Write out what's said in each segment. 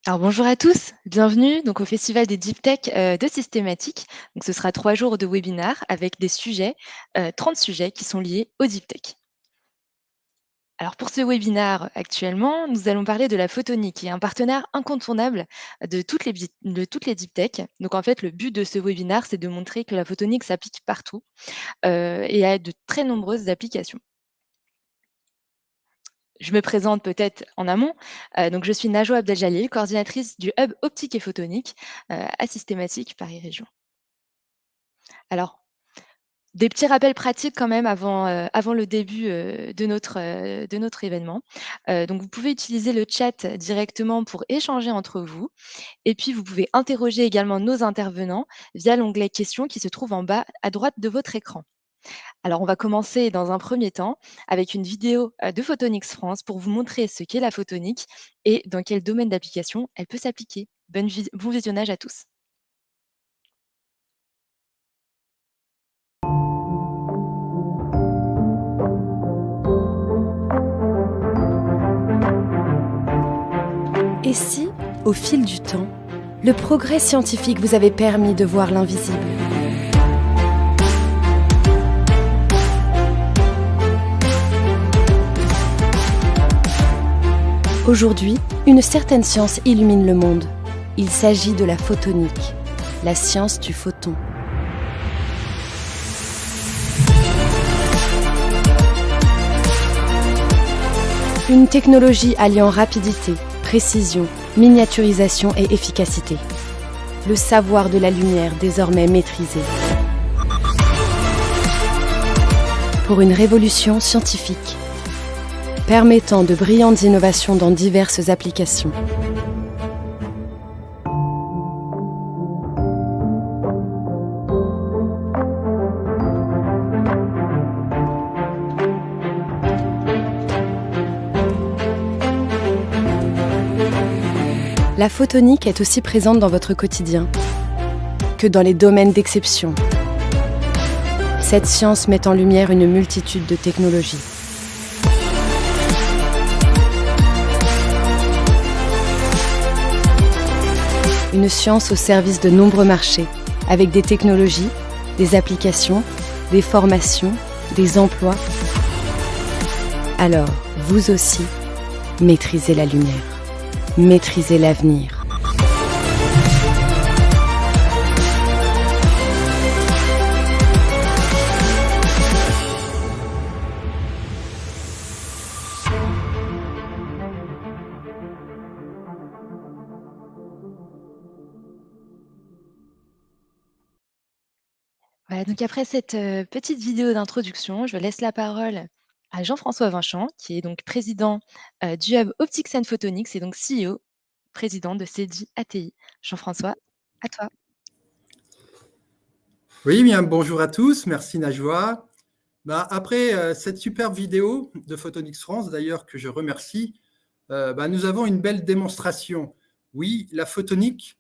Alors bonjour à tous, bienvenue donc au Festival des Deep Tech de Systématique. Donc ce sera 3 jours de webinaire avec des sujets, 30 sujets qui sont liés au Deep Tech. Alors pour ce webinaire actuellement, nous allons parler de la photonique, qui est un partenaire incontournable de toutes les Deep Tech. Donc en fait, le but de ce webinaire, c'est de montrer que la photonique s'applique partout et a de très nombreuses applications. Je me présente peut-être en amont. Donc je suis Najwa Abdel-Jalil, coordinatrice du hub optique et photonique à Systématique Paris Région. Alors, des petits rappels pratiques quand même avant le début de notre événement. Donc vous pouvez utiliser le chat directement pour échanger entre vous. Et puis vous pouvez interroger également nos intervenants via l'onglet questions qui se trouve en bas à droite de votre écran. Alors, on va commencer dans un premier temps avec une vidéo de Photonics France pour vous montrer ce qu'est la photonique et dans quel domaine d'application elle peut s'appliquer. Bon visionnage à tous. Et si, au fil du temps, le progrès scientifique vous avait permis de voir l'invisible ? Aujourd'hui, une certaine science illumine le monde. Il s'agit de la photonique, la science du photon. Une technologie alliant rapidité, précision, miniaturisation et efficacité. Le savoir de la lumière désormais maîtrisé. Pour une révolution scientifique, permettant de brillantes innovations dans diverses applications. La photonique est aussi présente dans votre quotidien que dans les domaines d'exception. Cette science met en lumière une multitude de technologies. Une science au service de nombreux marchés, avec des technologies, des applications, des formations, des emplois. Alors, vous aussi, maîtrisez la lumière. Maîtriser l'avenir. Voilà, donc après cette petite vidéo d'introduction, je laisse la parole à Jean-François Vinchamp, qui est donc président du hub Optics and Photonics et donc CEO, président de CEDI ATI. Jean-François, à toi. Oui, bien, bonjour à tous, merci Najwa. Après cette superbe vidéo de Photonics France, d'ailleurs que je remercie, nous avons une belle démonstration. Oui, la photonique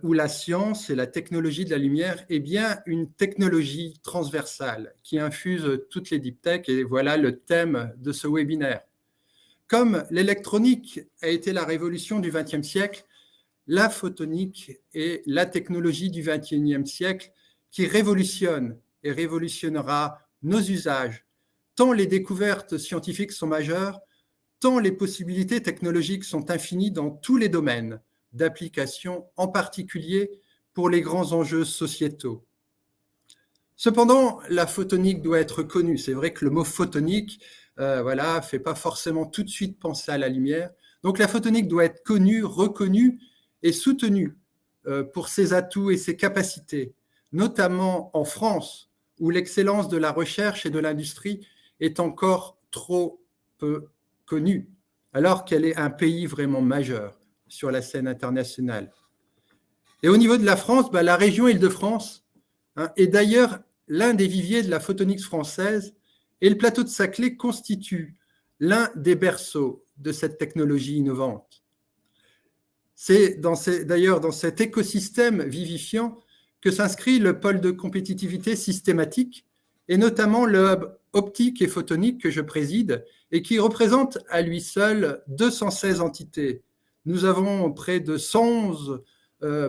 ou la science et la technologie de la lumière est bien une technologie transversale qui infuse toutes les deep tech et voilà le thème de ce webinaire. Comme l'électronique a été la révolution du XXe siècle, la photonique est la technologie du XXIe siècle qui révolutionne et révolutionnera nos usages. Tant les découvertes scientifiques sont majeures, tant les possibilités technologiques sont infinies dans tous les domaines d'application, en particulier pour les grands enjeux sociétaux. Cependant, la photonique doit être connue. C'est vrai que le mot photonique fait pas forcément tout de suite penser à la lumière. Donc la photonique doit être connue, reconnue et soutenue pour ses atouts et ses capacités, notamment en France, où l'excellence de la recherche et de l'industrie est encore trop peu connue, alors qu'elle est un pays vraiment majeur sur la scène internationale. Et au niveau de la France, la région Île-de-France est d'ailleurs l'un des viviers de la photonique française et le plateau de Saclay constitue l'un des berceaux de cette technologie innovante. C'est d'ailleurs dans cet écosystème vivifiant que s'inscrit le pôle de compétitivité systématique et notamment le hub optique et photonique que je préside et qui représente à lui seul 216 entités, Nous avons près de 111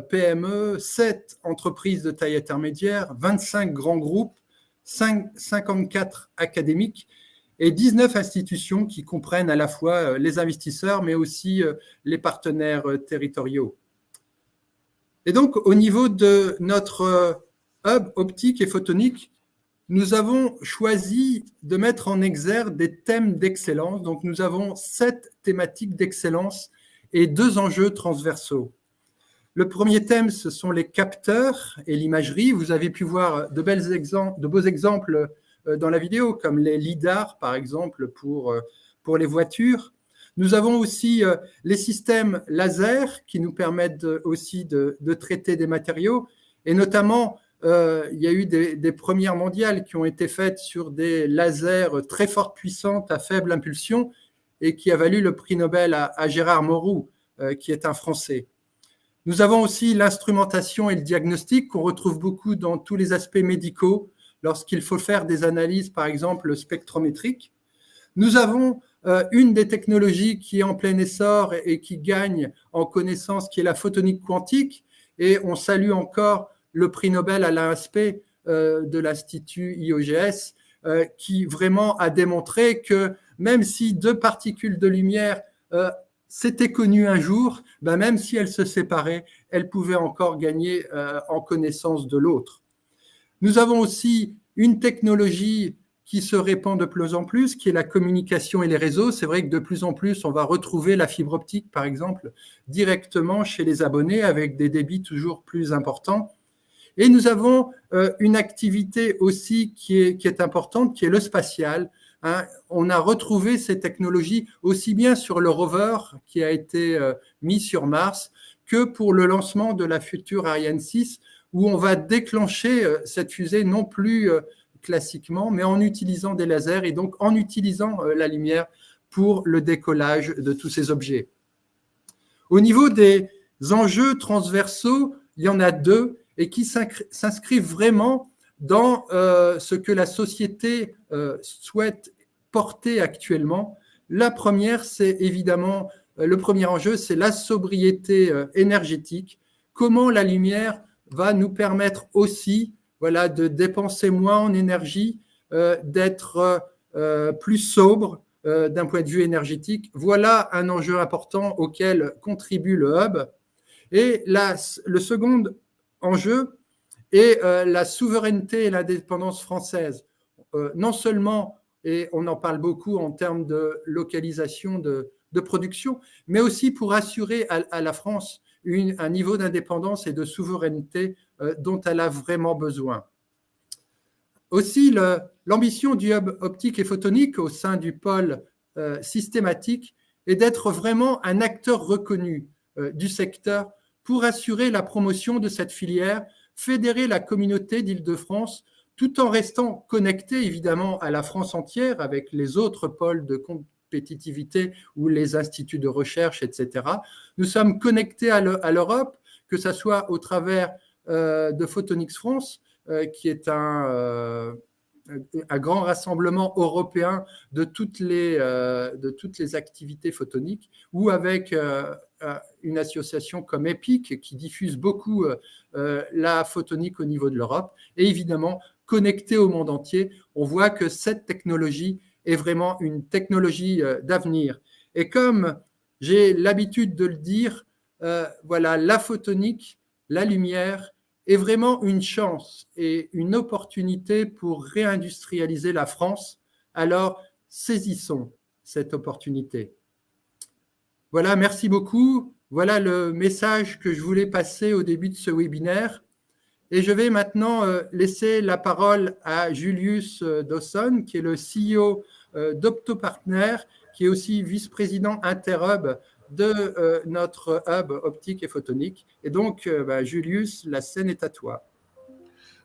PME, 7 entreprises de taille intermédiaire, 25 grands groupes, 54 académiques et 19 institutions qui comprennent à la fois les investisseurs, mais aussi les partenaires territoriaux. Et donc, au niveau de notre hub optique et photonique, nous avons choisi de mettre en exergue des thèmes d'excellence. Donc, nous avons 7 thématiques d'excellence et 2 enjeux transversaux. Le premier thème, ce sont les capteurs et l'imagerie. Vous avez pu voir de beaux exemples dans la vidéo, comme les lidars, par exemple, pour les voitures. Nous avons aussi les systèmes laser qui nous permettent aussi de traiter des matériaux. Et notamment, il y a eu des premières mondiales qui ont été faites sur des lasers très forte puissance à faible impulsion et qui a valu le prix Nobel à Gérard Mourou, qui est un Français. Nous avons aussi l'instrumentation et le diagnostic qu'on retrouve beaucoup dans tous les aspects médicaux lorsqu'il faut faire des analyses, par exemple, spectrométriques. Nous avons une des technologies qui est en plein essor et qui gagne en connaissance, qui est la photonique quantique. Et on salue encore le prix Nobel Alain Aspect de l'Institut IOGS, qui vraiment a démontré que même si 2 particules de lumière s'étaient connues un jour, même si elles se séparaient, elles pouvaient encore gagner en connaissance de l'autre. Nous avons aussi une technologie qui se répand de plus en plus, qui est la communication et les réseaux. C'est vrai que de plus en plus, on va retrouver la fibre optique, par exemple, directement chez les abonnés avec des débits toujours plus importants. Et nous avons une activité aussi qui est importante, qui est le spatial. On a retrouvé ces technologies aussi bien sur le rover qui a été mis sur Mars que pour le lancement de la future Ariane 6, où on va déclencher cette fusée non plus classiquement, mais en utilisant des lasers et donc en utilisant la lumière pour le décollage de tous ces objets. Au niveau des enjeux transversaux, il y en a 2 et qui s'inscrivent vraiment dans ce que la société souhaite porter actuellement. La première, c'est évidemment, le premier enjeu, c'est la sobriété énergétique. Comment la lumière va nous permettre aussi de dépenser moins en énergie, d'être plus sobre d'un point de vue énergétique. Voilà un enjeu important auquel contribue le hub. Et le second enjeu est la souveraineté et l'indépendance française. Non seulement, et on en parle beaucoup en termes de localisation de production, mais aussi pour assurer à la France un niveau d'indépendance et de souveraineté dont elle a vraiment besoin. Aussi, l'ambition du hub optique et photonique au sein du pôle systématique est d'être vraiment un acteur reconnu du secteur pour assurer la promotion de cette filière, fédérer la communauté d'Île-de-France, tout en restant connecté évidemment à la France entière avec les autres pôles de compétitivité ou les instituts de recherche, etc. Nous sommes connectés à l'Europe, que ce soit au travers de Photonics France, qui est un grand rassemblement européen de toutes les activités photoniques, ou avec une association comme EPIC qui diffuse beaucoup la photonique au niveau de l'Europe, et évidemment connecté au monde entier. On voit que cette technologie est vraiment une technologie d'avenir. Et comme j'ai l'habitude de le dire, la photonique, la lumière, est vraiment une chance et une opportunité pour réindustrialiser la France. Alors, saisissons cette opportunité. Voilà, merci beaucoup. Voilà le message que je voulais passer au début de ce webinaire. Et je vais maintenant laisser la parole à Julius Dawson, qui est le CEO d'Optopartner, qui est aussi vice-président Interhub de notre hub optique et photonique. Et donc, Julius, la scène est à toi.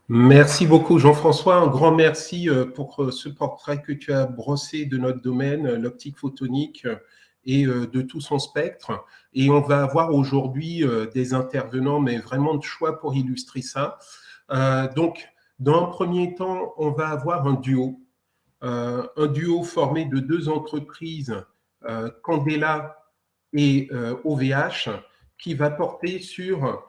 Merci beaucoup, Jean-François. Un grand merci pour ce portrait que tu as brossé de notre domaine, l'optique photonique et de tout son spectre. Et on va avoir aujourd'hui des intervenants, mais vraiment de choix pour illustrer ça. Donc, dans un premier temps, on va avoir un duo formé de 2 entreprises, Candela et OVH, qui va porter sur,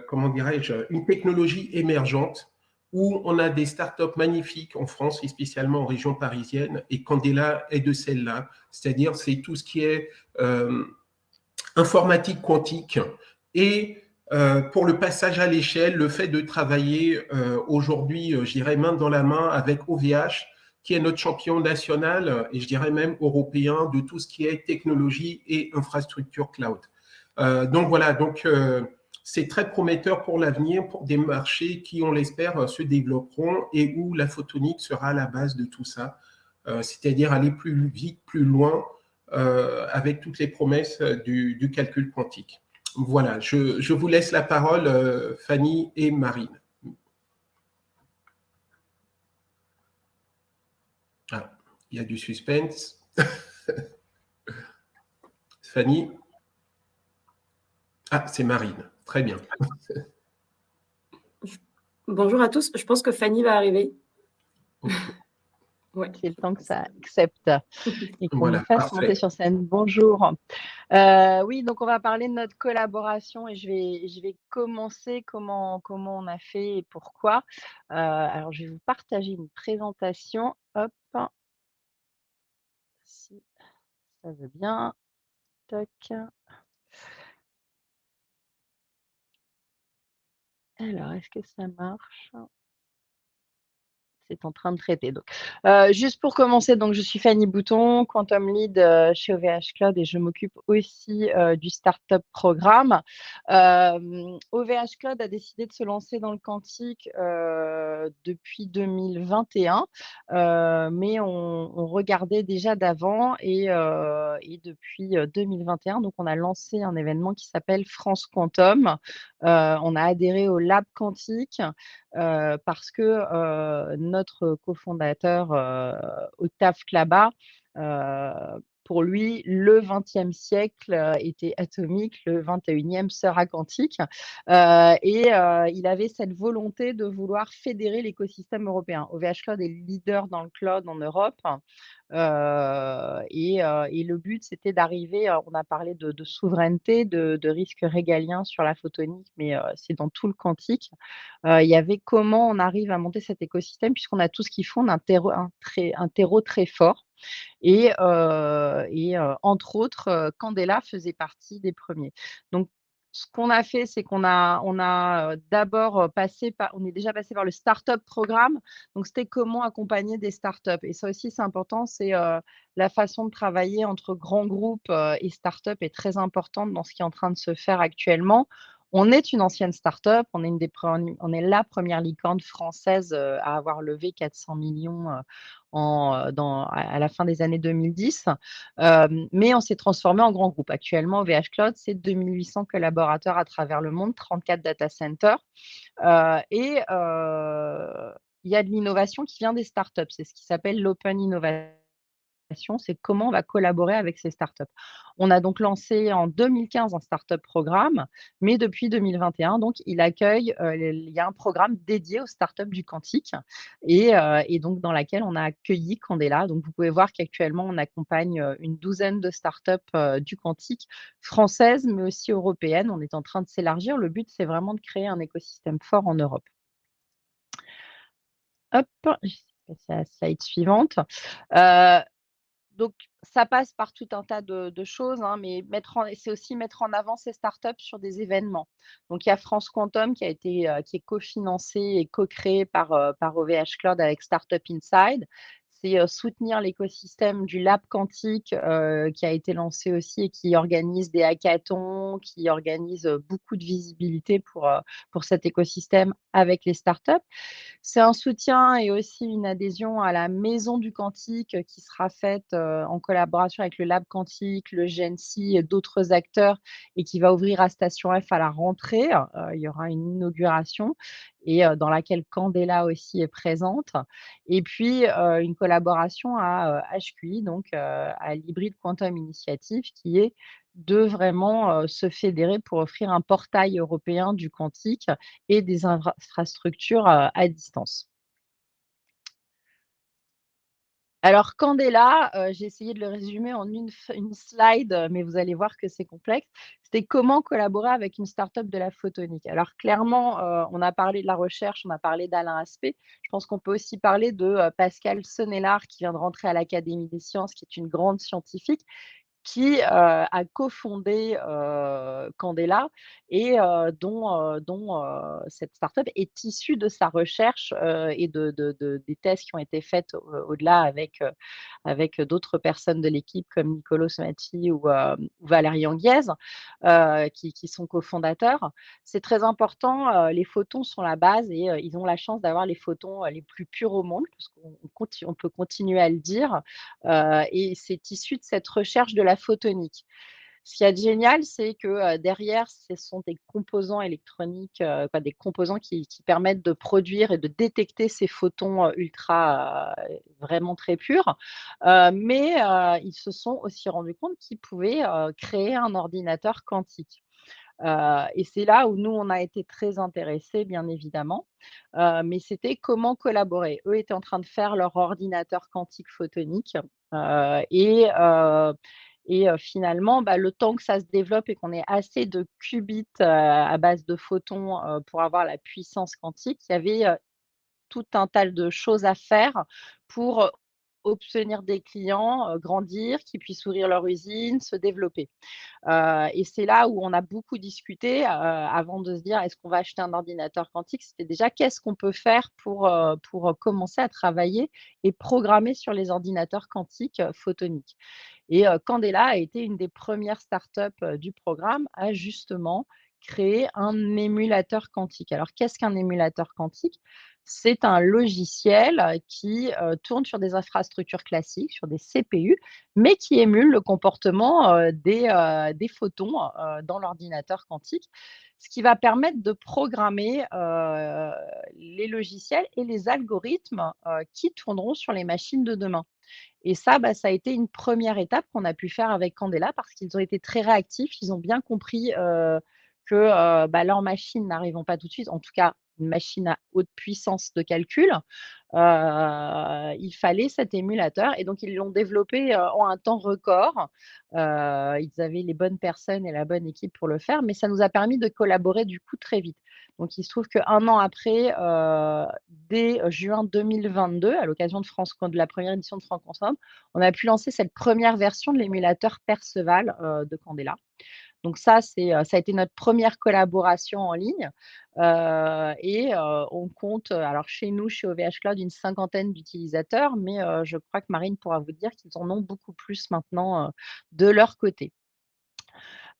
comment dirais-je, une technologie émergente où on a des startups magnifiques en France et spécialement en région parisienne, et Candela est de celle-là, c'est-à-dire c'est tout ce qui est informatique quantique et pour le passage à l'échelle, le fait de travailler aujourd'hui, je dirais, main dans la main avec OVH, qui est notre champion national et je dirais même européen de tout ce qui est technologie et infrastructure cloud. Donc voilà, c'est très prometteur pour l'avenir, pour des marchés qui, on l'espère, se développeront et où la photonique sera à la base de tout ça, c'est-à-dire aller plus vite, plus loin, avec toutes les promesses du calcul quantique. Voilà, je vous laisse la parole, Fanny et Marine. Ah, il y a du suspense. Fanny. Ah, c'est Marine. Très bien. Bonjour à tous. Je pense que Fanny va arriver. Okay. Ouais. C'est le temps que ça accepte et qu'on voilà, me fasse parfait. monter sur scène. Bonjour. Oui, donc on va parler de notre collaboration et je vais commencer comment on a fait et pourquoi. Alors, je vais vous partager une présentation. Hop, si ça veut bien. Toc. Alors, est-ce que ça marche? C'est en train de traiter. Donc, juste pour commencer, donc je suis Fanny Bouton, Quantum Lead chez OVH Cloud et je m'occupe aussi du Startup Programme. OVH Cloud a décidé de se lancer dans le quantique depuis 2021, mais on regardait déjà d'avant et depuis 2021, donc on a lancé un événement qui s'appelle France Quantum. On a adhéré au Lab Quantique parce que notre cofondateur Octave Klaba, pour lui, le XXe siècle était atomique, le XXIe sera quantique. Il avait cette volonté de vouloir fédérer l'écosystème européen. OVH Cloud est leader dans le cloud en Europe. Et le but, c'était d'arriver, on a parlé de souveraineté, de risque régalien sur la photonique, mais c'est dans tout le quantique. Il y avait comment on arrive à monter cet écosystème, puisqu'on a tout ce qu'il faut, on a un terreau très fort. Entre autres, Candela faisait partie des premiers. Donc, ce qu'on a fait, c'est qu'on a d'abord on est déjà passé par le Startup Programme. Donc, c'était comment accompagner des startups. Et ça aussi, c'est important, c'est la façon de travailler entre grands groupes et startups est très importante dans ce qui est en train de se faire actuellement. On est une ancienne start-up, on est la première licorne française à avoir levé 400 millions à la fin des années 2010, mais on s'est transformé en grand groupe. Actuellement, OVH Cloud, c'est 2800 collaborateurs à travers le monde, 34 data centers. Il y a de l'innovation qui vient des startups, c'est ce qui s'appelle l'open innovation. C'est comment on va collaborer avec ces startups. On a donc lancé en 2015 un startup programme, mais depuis 2021, donc il y a un programme dédié aux startups du quantique et donc dans laquelle on a accueilli Candela. Donc vous pouvez voir qu'actuellement on accompagne une douzaine de startups du quantique françaises, mais aussi européennes. On est en train de s'élargir. Le but, c'est vraiment de créer un écosystème fort en Europe. Hop, je vais passer à la slide suivante. Donc, ça passe par tout un tas de choses, hein, mais c'est aussi mettre en avant ces startups sur des événements. Donc, il y a France Quantum qui est cofinancé et co-créé par OVH Cloud avec Startup Inside. C'est soutenir l'écosystème du Lab Quantique qui a été lancé aussi et qui organise des hackathons, qui organise beaucoup de visibilité pour cet écosystème avec les startups. C'est un soutien et aussi une adhésion à la Maison du Quantique qui sera faite en collaboration avec le Lab Quantique, le GNC et d'autres acteurs et qui va ouvrir à Station F à la rentrée. Il y aura une inauguration et dans laquelle Candela aussi est présente. Et puis, une collaboration à HQI, donc à l'Hybrid Quantum Initiative, qui est de vraiment se fédérer pour offrir un portail européen du quantique et des infrastructures à distance. Alors Candela, j'ai essayé de le résumer en une slide, mais vous allez voir que c'est complexe. C'était comment collaborer avec une start-up de la photonique. Alors clairement, on a parlé de la recherche, on a parlé d'Alain Aspect. Je pense qu'on peut aussi parler de, Pascal Sonnellard qui vient de rentrer à l'Académie des sciences, qui est une grande scientifique qui, a cofondé, Candela et cette start-up est issue de sa recherche, et des thèses qui ont été faites au-delà avec d'autres personnes de l'équipe comme Niccolò Somati ou Valérie Anguiez, qui sont cofondateurs. C'est très important, les photons sont la base et ils ont la chance d'avoir les photons, les plus purs au monde, parce on peut continuer à le dire, et c'est issu de cette recherche de la photonique. Ce qu'il y a de génial, c'est que, derrière, ce sont des composants électroniques, des composants qui permettent de produire et de détecter ces photons, ultra, vraiment très purs. Mais, ils se sont aussi rendus compte qu'ils pouvaient, créer un ordinateur quantique. Et c'est là où nous, on a été très intéressés, bien évidemment. Mais c'était comment collaborer. Eux étaient en train de faire leur ordinateur quantique photonique, heu et heu finalement, le temps que ça se développe et qu'on ait assez de qubits, à base de photons, pour avoir la puissance quantique, il y avait, tout un tas de choses à faire pour, obtenir des clients, grandir, qu'ils puissent ouvrir leur usine, se développer. Et c'est là où on a beaucoup discuté, avant de se dire: «Est-ce qu'on va acheter un ordinateur quantique?» C'était déjà: «Qu'est-ce qu'on peut faire pour, commencer à travailler et programmer sur les ordinateurs quantiques, photoniques?» Et Candela a été une des premières startups, du programme à justement créer un émulateur quantique. Alors qu'est-ce qu'un émulateur quantique? C'est un logiciel, qui, tourne sur des infrastructures classiques, sur des CPU, mais qui émule le comportement, des photons, dans l'ordinateur quantique. Ce qui va permettre de programmer, les logiciels et les algorithmes, qui tourneront sur les machines de demain. Et ça, ça a été une première étape qu'on a pu faire avec Candela parce qu'ils ont été très réactifs. Ils ont bien compris, que, leurs machines n'arriveront pas tout de suite, en tout cas une machine à haute puissance de calcul. Il fallait cet émulateur et donc ils l'ont développé, en un temps record. Ils avaient les bonnes personnes et la bonne équipe pour le faire, mais ça nous a permis de collaborer du coup très vite. Donc il se trouve qu'1 an après, dès juin 2022, à l'occasion de la première édition de Franconsomme, on a pu lancer cette première version de l'émulateur Perceval, de Candela. Donc ça, ça a été notre première collaboration en ligne, on compte, alors chez nous, chez OVH Cloud, une cinquantaine d'utilisateurs, mais je crois que Marine pourra vous dire qu'ils en ont beaucoup plus maintenant, de leur côté.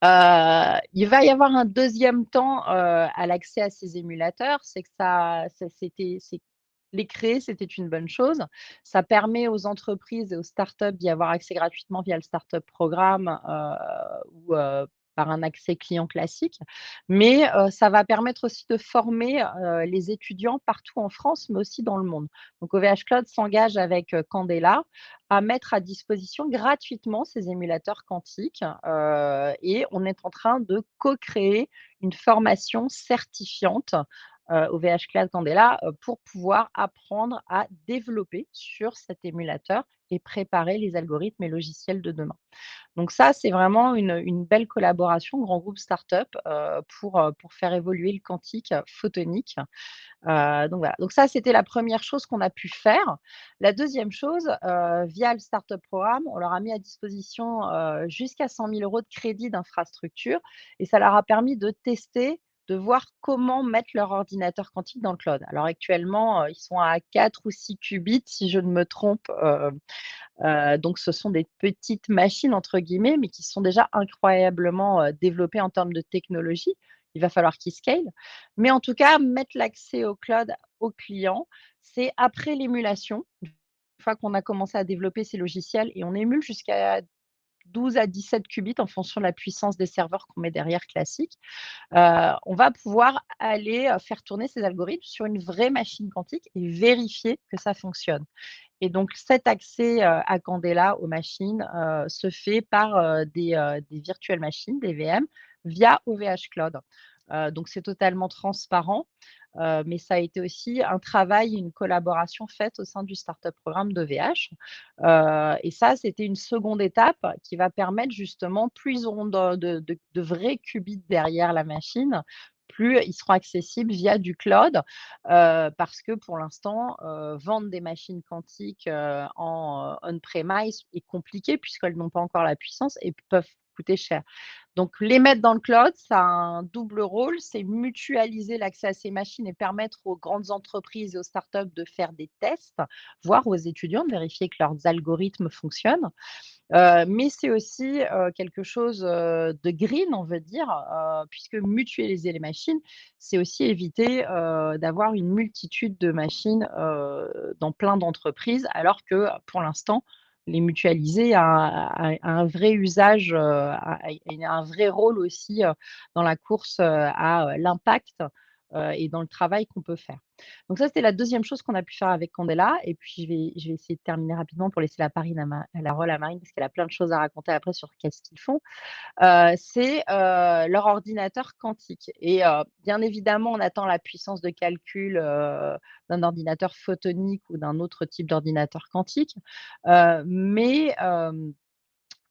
Il va y avoir un deuxième temps, à l'accès à ces émulateurs, c'est que les créer, c'était une bonne chose. Ça permet aux entreprises et aux startups d'y avoir accès gratuitement via le Startup Programme, ou par un accès client classique. Mais ça va permettre aussi de former, les étudiants partout en France, mais aussi dans le monde. Donc OVH Cloud s'engage avec, Candela à mettre à disposition gratuitement ces émulateurs quantiques, et on est en train de co-créer une formation certifiante, OVH Cloud Candela, pour pouvoir apprendre à développer sur cet émulateur et préparer les algorithmes et logiciels de demain. Donc ça, c'est vraiment une belle collaboration, grand groupe start-up, pour faire évoluer le quantique, photonique. Donc voilà, donc ça, c'était la première chose qu'on a pu faire. La deuxième chose, via le Startup Programme, on leur a mis à disposition, jusqu'à 100 000 € de crédit d'infrastructure et ça leur a permis de tester, de voir comment mettre leur ordinateur quantique dans le cloud. Alors actuellement, ils sont à 4 ou 6 qubits, si je ne me trompe, donc ce sont des «petites machines» entre guillemets, mais qui sont déjà incroyablement, développées en termes de technologie. Il va falloir qu'ils scalent. Mais en tout cas, mettre l'accès au cloud aux clients, c'est après l'émulation. Une fois qu'on a commencé à développer ces logiciels et on émule jusqu'à 12 à 17 qubits en fonction de la puissance des serveurs qu'on met derrière classique, on va pouvoir aller, faire tourner ces algorithmes sur une vraie machine quantique et vérifier que ça fonctionne. Et donc cet accès, à Candela aux machines, se fait par, des virtuelles machines, des VM, via OVH Cloud. Donc c'est totalement transparent, mais ça a été aussi un travail, une collaboration faite au sein du startup programme d'EVH. Et ça, c'était une seconde étape qui va permettre justement, plus ils auront de vrais qubits derrière la machine, plus ils seront accessibles via du cloud, parce que pour l'instant, vendre des machines quantiques, en on-premise est compliqué puisqu'elles n'ont pas encore la puissance et peuvent coûter cher. Donc les mettre dans le cloud, ça a un double rôle, c'est mutualiser l'accès à ces machines et permettre aux grandes entreprises et aux startups de faire des tests, voire aux étudiants de vérifier que leurs algorithmes fonctionnent. Mais c'est aussi, quelque chose, de green, on veut dire, puisque mutualiser les machines, c'est aussi éviter, d'avoir une multitude de machines, dans plein d'entreprises, alors que, pour l'instant, les mutualiser a un vrai usage, a un vrai rôle aussi, dans la course, à, l'impact, et dans le travail qu'on peut faire. Donc ça, c'était la deuxième chose qu'on a pu faire avec Candela et puis je vais essayer de terminer rapidement pour laisser la parole à Marine parce qu'elle a plein de choses à raconter après sur qu'est-ce qu'ils font. C'est, leur ordinateur quantique et bien évidemment, on attend la puissance de calcul, d'un ordinateur photonique ou d'un autre type d'ordinateur quantique. Mais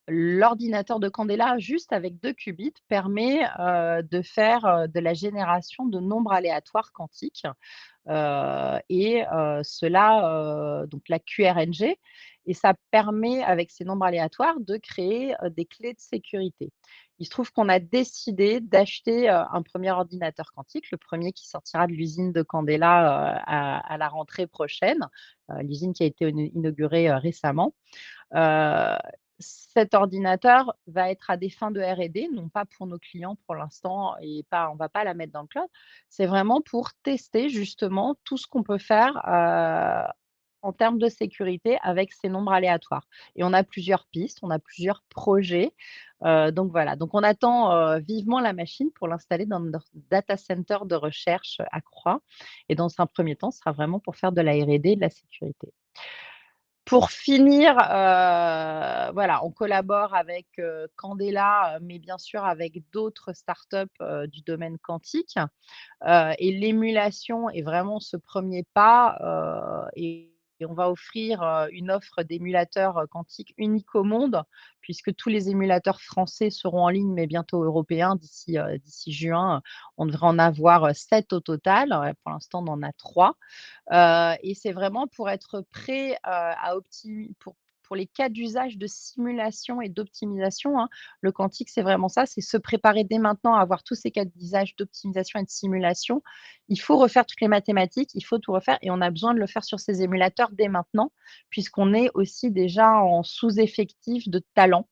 l'ordinateur de Candela, juste avec 2 qubits, permet, de faire, de la génération de nombres aléatoires quantiques. Cela, donc la QRNG et ça permet avec ces nombres aléatoires de créer, des clés de sécurité. Il se trouve qu'on a décidé d'acheter, un premier ordinateur quantique, le premier qui sortira de l'usine de Candela, à la rentrée prochaine, l'usine qui a été inaugurée, récemment. Heu, Cet ordinateur va être à des fins de R&D, non pas pour nos clients pour l'instant et pas on va pas la mettre dans le cloud. C'est vraiment pour tester justement tout ce qu'on peut faire, en termes de sécurité avec ces nombres aléatoires et on a plusieurs pistes, on a plusieurs projets, donc voilà. Donc on attend, vivement la machine pour l'installer dans notre data center de recherche à Croix et dans un premier temps, ce sera vraiment pour faire de la R&D et de la sécurité. Pour finir, voilà, on collabore avec, Candela, mais bien sûr avec d'autres startups, du domaine quantique, et l'émulation est vraiment ce premier pas, et on va offrir, une offre d'émulateurs, quantiques unique au monde, puisque tous les émulateurs français seront en ligne, mais bientôt européens d'ici juin. On devrait en avoir, 7 au total, pour l'instant on en a 3. Et c'est vraiment pour être prêt, à optimi pour les cas d'usage de simulation et d'optimisation, hein. Le quantique, c'est vraiment ça, c'est se préparer dès maintenant à avoir tous ces cas d'usage d'optimisation et de simulation. Il faut refaire toutes les mathématiques, il faut tout refaire et on a besoin de le faire sur ces émulateurs dès maintenant, puisqu'on est aussi déjà en sous-effectif de talent.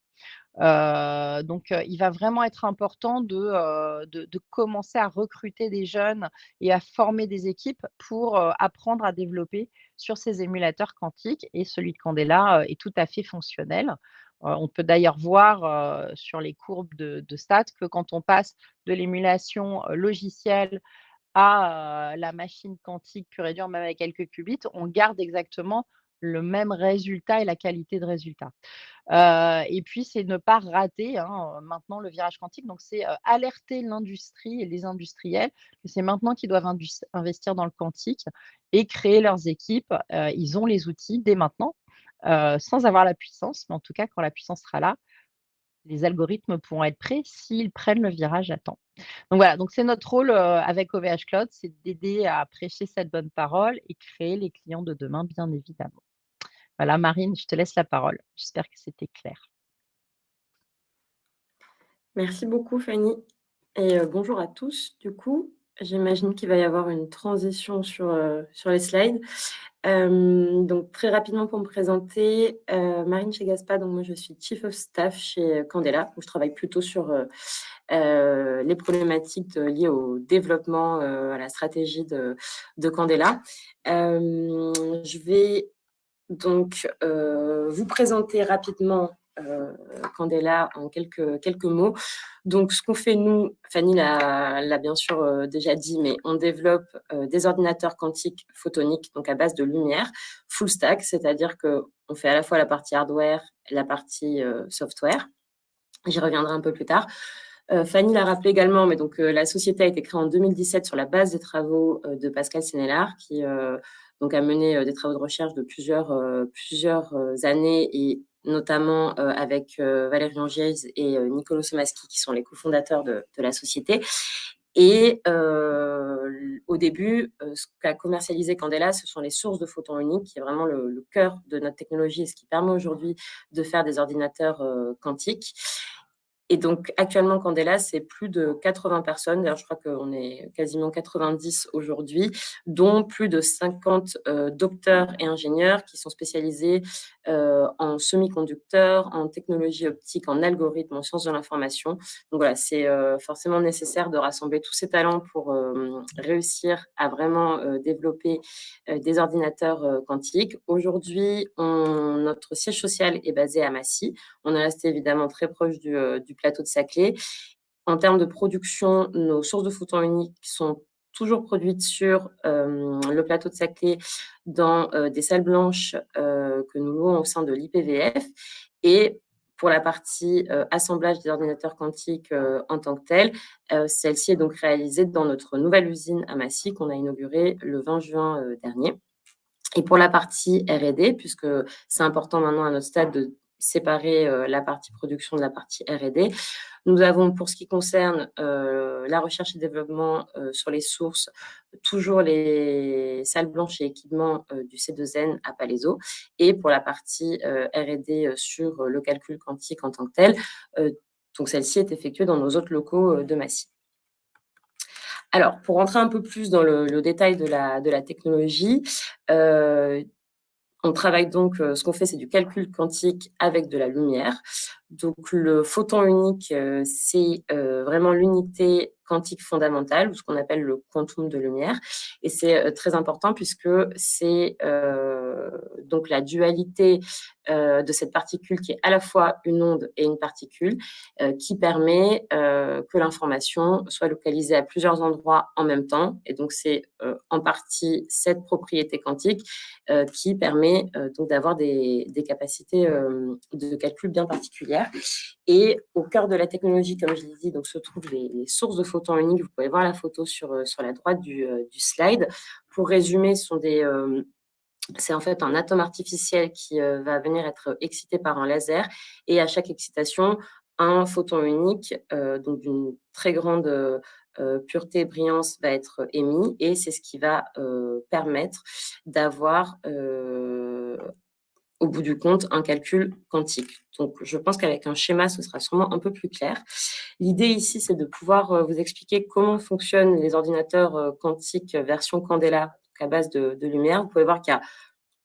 Il va vraiment être important de commencer à recruter des jeunes et à former des équipes pour, apprendre à développer sur ces émulateurs quantiques et celui de Candela, est tout à fait fonctionnel. On peut d'ailleurs voir, sur les courbes de stats que quand on passe de l'émulation, logicielle à, la machine quantique pure et dure, même avec quelques qubits, on garde exactement le même résultat et la qualité de résultat. Et puis, c'est ne pas rater, hein, maintenant le virage quantique. Donc, c'est, alerter l'industrie et les industriels que c'est maintenant qu'ils doivent investir dans le quantique et créer leurs équipes. Ils ont les outils dès maintenant, sans avoir la puissance, mais en tout cas, quand la puissance sera là, les algorithmes pourront être prêts s'ils prennent le virage à temps. Donc voilà, donc c'est notre rôle, avec OVH Cloud, c'est d'aider à prêcher cette bonne parole et créer les clients de demain, bien évidemment. Voilà, Marine, je te laisse la parole. J'espère que c'était clair. Merci beaucoup, Fanny. Et bonjour à tous. Du coup, j'imagine qu'il va y avoir une transition sur les slides. Donc, très rapidement pour me présenter, Marine Chegaspa, donc moi je suis Chief of Staff chez Candela, où je travaille plutôt sur les problématiques liées au développement, à la stratégie de Candela. Je vais donc vous présenter rapidement Candela en quelques mots. Donc, ce qu'on fait, nous, Fanny l'a bien sûr déjà dit, mais on développe des ordinateurs quantiques photoniques, donc à base de lumière, full stack, c'est-à-dire qu'on fait à la fois la partie hardware et la partie software. J'y reviendrai un peu plus tard. Fanny l'a rappelé également, mais donc la société a été créée en 2017 sur la base des travaux de Pascal Sénélard, qui donc a mené des travaux de recherche de plusieurs années, et notamment avec Valérie Angiez et Nicolo Somaschi, qui sont les cofondateurs de la société. Et au début, ce qu'a commercialisé Candela, ce sont les sources de photons uniques, qui est vraiment le cœur de notre technologie et ce qui permet aujourd'hui de faire des ordinateurs quantiques. Et donc, actuellement, Candela, c'est plus de 80 personnes. D'ailleurs, je crois qu'on est quasiment 90 aujourd'hui, dont plus de 50 docteurs et ingénieurs qui sont spécialisés en semi-conducteurs, en technologie optique, en algorithmes, en sciences de l'information. Donc voilà, c'est forcément nécessaire de rassembler tous ces talents pour réussir à vraiment développer des ordinateurs quantiques. Aujourd'hui, notre siège social est basé à Massy. On est resté évidemment très proche du plateau de Saclay. En termes de production, nos sources de photons uniques sont toujours produites sur le plateau de Saclay dans des salles blanches que nous louons au sein de l'IPVF. Et pour la partie assemblage des ordinateurs quantiques en tant que tel, celle-ci est donc réalisée dans notre nouvelle usine à Massy qu'on a inaugurée le 20 juin dernier. Et pour la partie R&D, puisque c'est important maintenant à notre stade de séparer la partie production de la partie R&D, nous avons, pour ce qui concerne la recherche et développement sur les sources, toujours les salles blanches et équipements du C2N à Palaiseau. Et pour la partie R&D sur le calcul quantique en tant que tel, donc celle-ci est effectuée dans nos autres locaux de Massy. Alors, pour rentrer un peu plus dans le détail de la technologie, on travaille donc, ce qu'on fait, c'est du calcul quantique avec de la lumière. Donc, le photon unique, c'est vraiment l'unité quantique fondamentale, ou ce qu'on appelle le quantum de lumière. Et c'est très important puisque c'est donc la dualité de cette particule qui est à la fois une onde et une particule qui permet que l'information soit localisée à plusieurs endroits en même temps. Et donc, c'est en partie cette propriété quantique qui permet donc d'avoir des capacités de calcul bien particulières. Et au cœur de la technologie, comme je l'ai dit, donc, se trouvent les sources de photons uniques. Vous pouvez voir la photo sur la droite du slide. Pour résumer, c'est en fait un atome artificiel qui va venir être excité par un laser, et à chaque excitation, un photon unique, donc d'une très grande pureté et brillance, va être émis, et c'est ce qui va permettre d'avoir au bout du compte un calcul quantique. Donc, je pense qu'avec un schéma, ce sera sûrement un peu plus clair. L'idée ici, c'est de pouvoir vous expliquer comment fonctionnent les ordinateurs quantiques version Candela à base de lumière. Vous pouvez voir qu'il y a,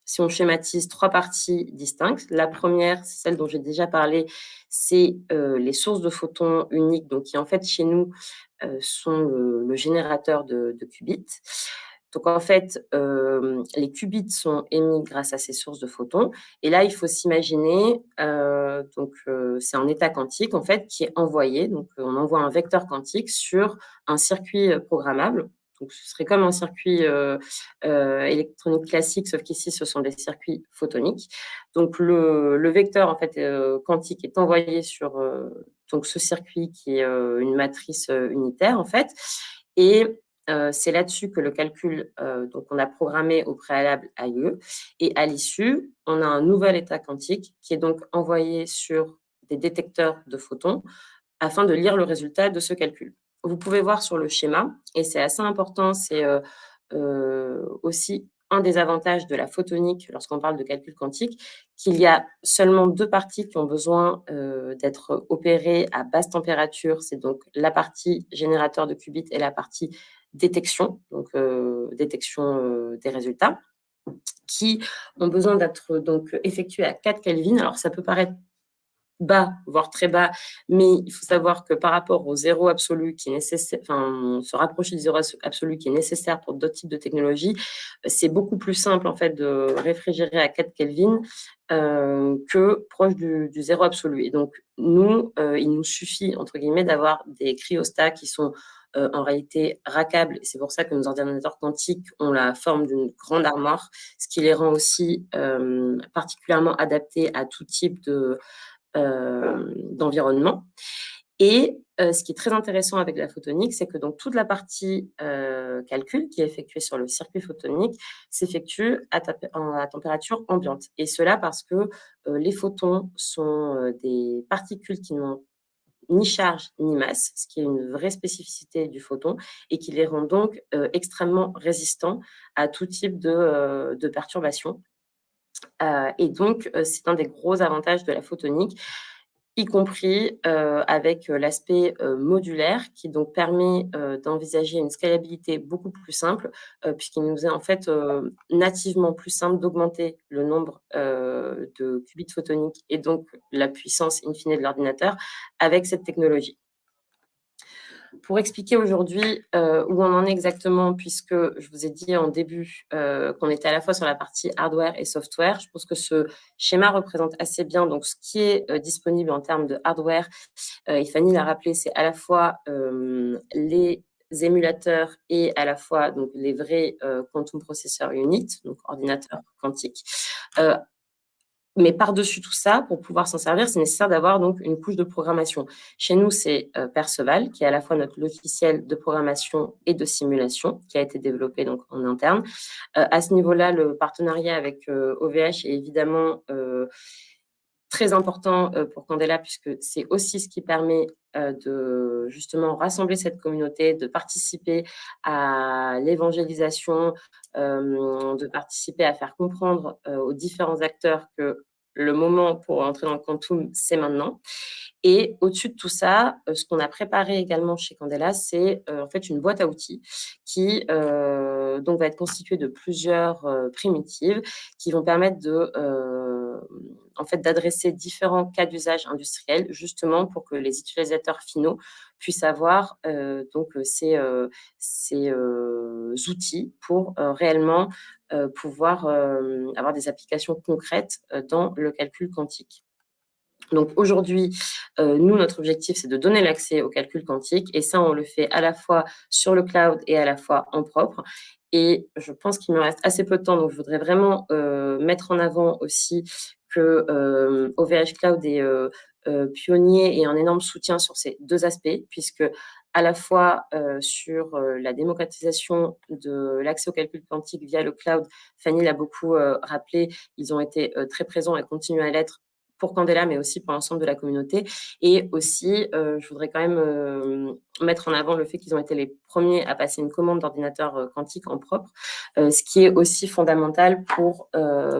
si on schématise, 3 parties distinctes. La première, c'est celle dont j'ai déjà parlé, c'est les sources de photons uniques, donc qui en fait chez nous sont le générateur de qubits. Donc en fait, les qubits sont émis grâce à ces sources de photons. Et là, il faut s'imaginer, c'est un état quantique en fait qui est envoyé. Donc on envoie un vecteur quantique sur un circuit programmable. Donc ce serait comme un circuit électronique classique, sauf qu'ici ce sont des circuits photoniques. Donc le vecteur en fait quantique est envoyé sur donc ce circuit qui est une matrice unitaire en fait. Et c'est là-dessus que le calcul donc on a programmé au préalable a lieu. Et à l'issue, on a un nouvel état quantique qui est donc envoyé sur des détecteurs de photons afin de lire le résultat de ce calcul. Vous pouvez voir sur le schéma, et c'est assez important, c'est aussi un des avantages de la photonique lorsqu'on parle de calcul quantique, qu'il y a seulement 2 parties qui ont besoin d'être opérées à basse température. C'est donc la partie générateur de qubits et la partie détection, donc détection des résultats, qui ont besoin d'être donc effectués à 4 Kelvin. Alors ça peut paraître bas, voire très bas, mais il faut savoir que par rapport au zéro absolu qui est nécessaire, enfin, se rapprocher du zéro absolu qui est nécessaire pour d'autres types de technologies, c'est beaucoup plus simple en fait de réfrigérer à 4 Kelvin que proche du zéro absolu. Et donc nous, il nous suffit entre guillemets d'avoir des cryostats qui sont en réalité rackables. C'est pour ça que nos ordinateurs quantiques ont la forme d'une grande armoire, ce qui les rend aussi particulièrement adaptés à tout type d'environnement. Et Ce qui est très intéressant avec la photonique, c'est que donc toute la partie calcul qui est effectuée sur le circuit photonique s'effectue à température ambiante. Et cela parce que les photons sont des particules qui n'ont ni charge ni masse, ce qui est une vraie spécificité du photon et qui les rend donc extrêmement résistants à tout type de perturbations. Et donc, c'est un des gros avantages de la photonique, y compris avec l'aspect modulaire qui donc permet d'envisager une scalabilité beaucoup plus simple puisqu'il nous est en fait nativement plus simple d'augmenter le nombre de qubits photoniques et donc la puissance in fine de l'ordinateur avec cette technologie. Pour expliquer aujourd'hui où on en est exactement, puisque je vous ai dit en début qu'on était à la fois sur la partie hardware et software, je pense que ce schéma représente assez bien donc, ce qui est disponible en termes de hardware. Et Fanny l'a rappelé, c'est à la fois les émulateurs et à la fois donc, les vrais quantum processor unit, donc ordinateurs quantiques. Mais par-dessus tout ça, pour pouvoir s'en servir, c'est nécessaire d'avoir donc une couche de programmation. Chez nous, c'est Perceval, qui est à la fois notre logiciel de programmation et de simulation, qui a été développé donc en interne. À ce niveau-là, le partenariat avec OVH est évidemment très important pour Candela, puisque c'est aussi ce qui permet de justement rassembler cette communauté, de participer à l'évangélisation, de participer à faire comprendre aux différents acteurs que le moment pour entrer dans le quantum, c'est maintenant. Et au-dessus de tout ça, ce qu'on a préparé également chez Candela, c'est en fait une boîte à outils qui donc va être constituée de plusieurs primitives qui vont permettre en fait, d'adresser différents cas d'usage industriels, justement pour que les utilisateurs finaux puissent avoir donc ces outils pour réellement pouvoir avoir des applications concrètes dans le calcul quantique. Donc aujourd'hui, nous, notre objectif, c'est de donner l'accès au calcul quantique et ça, on le fait à la fois sur le cloud et à la fois en propre. Et je pense qu'il me reste assez peu de temps, donc je voudrais vraiment mettre en avant aussi que OVH Cloud est pionnier et un énorme soutien sur ces deux aspects, puisque à la fois sur la démocratisation de l'accès au calcul quantique via le cloud, Fanny l'a beaucoup rappelé, ils ont été très présents et continuent à l'être pour Candela, mais aussi pour l'ensemble de la communauté. Et aussi, je voudrais quand même mettre en avant le fait qu'ils ont été les premiers à passer une commande d'ordinateur quantique en propre, ce qui est aussi fondamental pour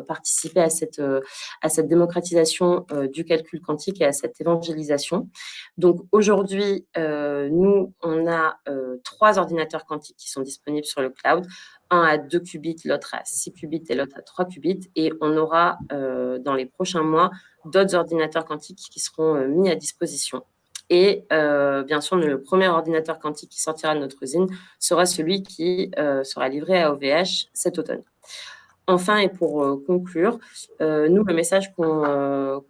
participer à cette démocratisation du calcul quantique et à cette évangélisation. Donc aujourd'hui, nous, on a 3 ordinateurs quantiques qui sont disponibles sur le cloud, un à 2 qubits, l'autre à 6 qubits et l'autre à 3 qubits. Et on aura dans les prochains mois d'autres ordinateurs quantiques qui seront mis à disposition. Et bien sûr, le premier ordinateur quantique qui sortira de notre usine sera celui qui sera livré à OVH cet automne. Enfin, et pour conclure, nous, le message qu'on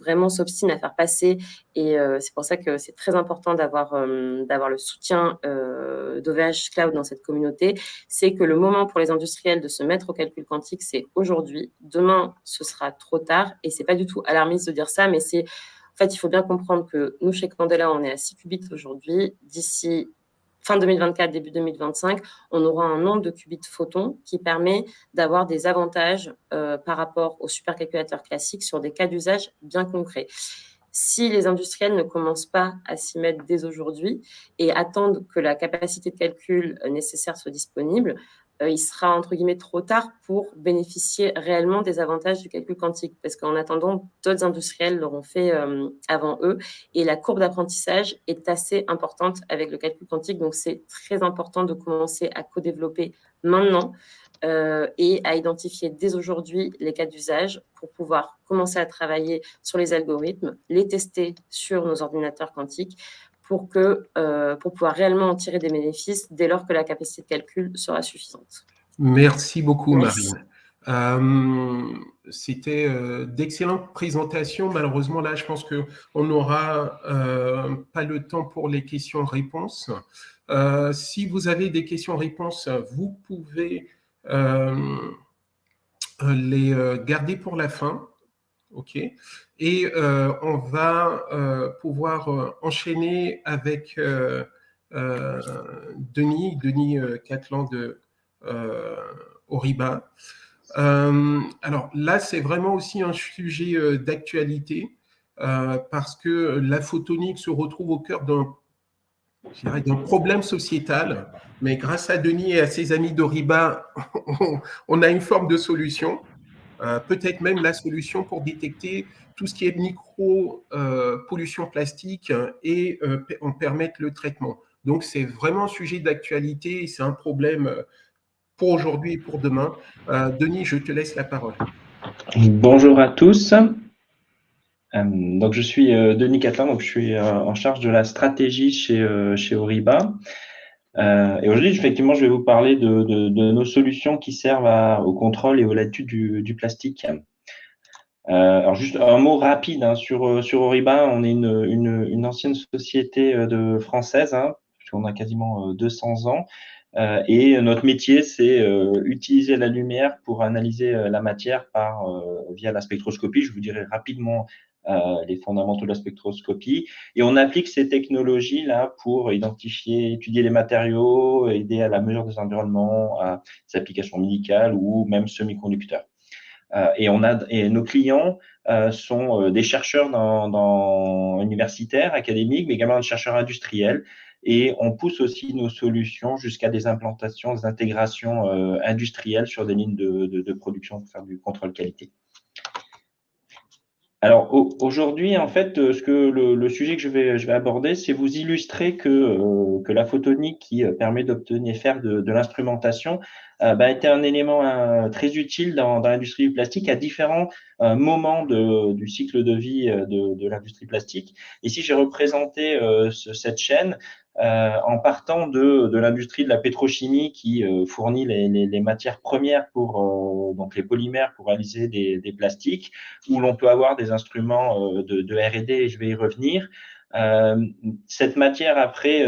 vraiment s'obstine à faire passer, et c'est pour ça que c'est très important d'avoir le soutien d'OVH Cloud dans cette communauté, c'est que le moment pour les industriels de se mettre au calcul quantique, c'est aujourd'hui. Demain, ce sera trop tard, et c'est pas du tout alarmiste de dire ça, mais c'est en fait, il faut bien comprendre que nous, chez Candela, on est à 6 qubits aujourd'hui. D'ici fin 2024, début 2025, on aura un nombre de qubits photons qui permet d'avoir des avantages par rapport aux supercalculateurs classiques sur des cas d'usage bien concrets. Si les industriels ne commencent pas à s'y mettre dès aujourd'hui et attendent que la capacité de calcul nécessaire soit disponible, il sera entre guillemets trop tard pour bénéficier réellement des avantages du calcul quantique, parce qu'en attendant, d'autres industriels l'auront fait avant eux, et la courbe d'apprentissage est assez importante avec le calcul quantique, donc c'est très important de commencer à co-développer maintenant et à identifier dès aujourd'hui les cas d'usage pour pouvoir commencer à travailler sur les algorithmes, les tester sur nos ordinateurs quantiques, pour pouvoir réellement en tirer des bénéfices dès lors que la capacité de calcul sera suffisante. Merci beaucoup, Merci. Marine. C'était d'excellentes présentations. Malheureusement, là, je pense qu'on n'aura pas le temps pour les questions-réponses. Si vous avez des questions-réponses, vous pouvez les garder pour la fin. OK. Et on va pouvoir enchaîner avec Denis Catlan de Oriba. Alors là, c'est vraiment aussi un sujet d'actualité parce que la photonique se retrouve au cœur d'un problème sociétal, mais grâce à Denis et à ses amis d'Oriba, on a une forme de solution. Peut-être même la solution pour détecter tout ce qui est micro-pollution plastique et en permettre le traitement. Donc, c'est vraiment un sujet d'actualité et c'est un problème pour aujourd'hui et pour demain. Denis, je te laisse la parole. Bonjour à tous. Donc, je suis Denis Catlan, donc je suis en charge de la stratégie chez Oriba. Et aujourd'hui, effectivement, je vais vous parler de nos solutions qui servent au contrôle et au l'étude du plastique. Alors, juste un mot rapide sur Oriba. On est une ancienne société française, puisqu'on a quasiment 200 ans. Et notre métier, c'est utiliser la lumière pour analyser la matière via la spectroscopie. Je vous dirai rapidement les fondamentaux de la spectroscopie. Et on applique ces technologies-là pour identifier, étudier les matériaux, aider à la mesure des environnements, à des applications médicales ou même semi-conducteurs. Et nos clients sont des chercheurs universitaires, académiques, mais également des chercheurs industriels. Et on pousse aussi nos solutions jusqu'à des implantations, des intégrations industrielles sur des lignes de production pour faire du contrôle qualité. Alors aujourd'hui, en fait, le sujet que je vais aborder, c'est vous illustrer que la photonique qui permet d'obtenir faire de l'instrumentation était un élément très utile dans l'industrie du plastique à différents moments du cycle de vie de l'industrie plastique. Ici, j'ai représenté cette chaîne en partant de l'industrie de la pétrochimie qui fournit les matières premières pour donc les polymères pour réaliser des plastiques, où l'on peut avoir des instruments de R&D, et je vais y revenir. Cette matière après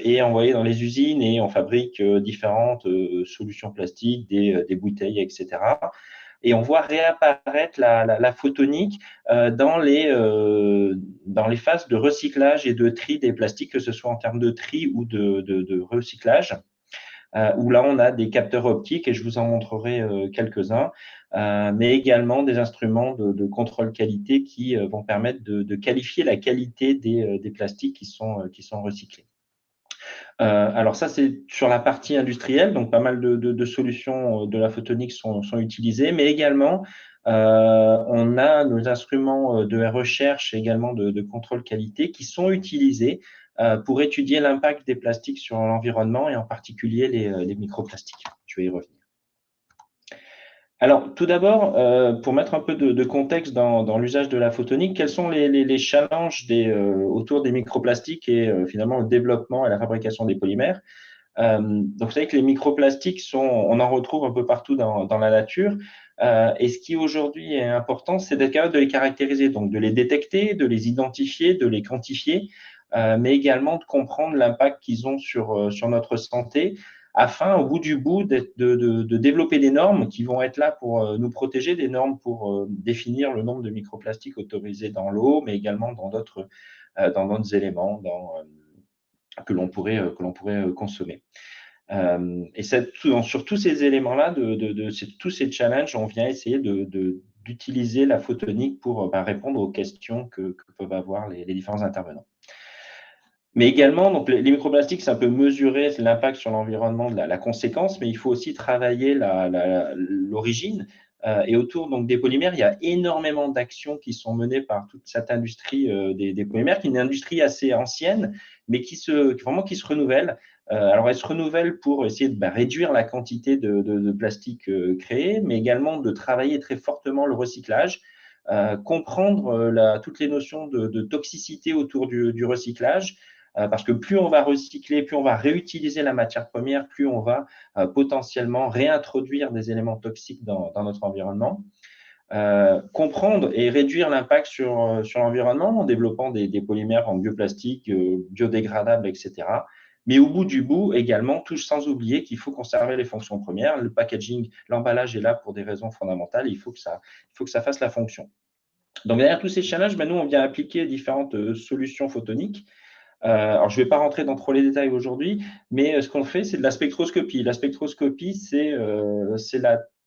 est envoyée dans les usines et on fabrique différentes solutions plastiques, des bouteilles, etc. Et on voit réapparaître la photonique dans les phases de recyclage et de tri des plastiques, que ce soit en termes de tri ou de recyclage, où là, on a des capteurs optiques, et je vous en montrerai quelques-uns, mais également des instruments de contrôle qualité qui vont permettre de qualifier la qualité des plastiques qui sont recyclés. Alors ça, c'est sur la partie industrielle, donc pas mal de solutions de la photonique sont utilisées, mais également, on a nos instruments de recherche, également de contrôle qualité, qui sont utilisés pour étudier l'impact des plastiques sur l'environnement et en particulier les microplastiques. Je vais y revenir. Alors, tout d'abord, pour mettre un peu de contexte dans l'usage de la photonique, quels sont les challenges autour des microplastiques et finalement le développement et la fabrication des polymères? Donc, vous savez que les microplastiques on en retrouve un peu partout dans la nature. Et ce qui aujourd'hui est important, c'est d'être capable de les caractériser, donc de les détecter, de les identifier, de les quantifier, mais également de comprendre l'impact qu'ils ont sur notre santé, afin, au bout du bout, de développer des normes qui vont être là pour nous protéger, des normes pour définir le nombre de microplastiques autorisés dans l'eau, mais également dans d'autres éléments que l'on pourrait consommer. Et sur tous ces éléments-là, tous ces challenges, on vient essayer d'utiliser la photonique pour répondre aux questions que peuvent avoir les différents intervenants. Mais également, donc les microplastiques, ça peut mesurer l'impact sur l'environnement de la conséquence, mais il faut aussi travailler l'origine. Et autour donc des polymères, il y a énormément d'actions qui sont menées par toute cette industrie des polymères, qui est une industrie assez ancienne, mais qui se renouvelle. Alors, elle se renouvelle pour essayer de réduire la quantité de plastique créé, mais également de travailler très fortement le recyclage, comprendre toutes les notions de toxicité autour du recyclage, parce que plus on va recycler, plus on va réutiliser la matière première, plus on va potentiellement réintroduire des éléments toxiques dans notre environnement. Comprendre et réduire l'impact sur l'environnement en développant des polymères en bioplastique, biodégradables, etc. Mais au bout du bout, également, sans oublier qu'il faut conserver les fonctions premières. Le packaging, l'emballage est là pour des raisons fondamentales. Il faut que ça fasse la fonction. Donc, derrière tous ces challenges, nous, on vient appliquer différentes solutions photoniques. Alors, je ne vais pas rentrer dans trop les détails aujourd'hui, mais ce qu'on fait, c'est de la spectroscopie. La spectroscopie, c'est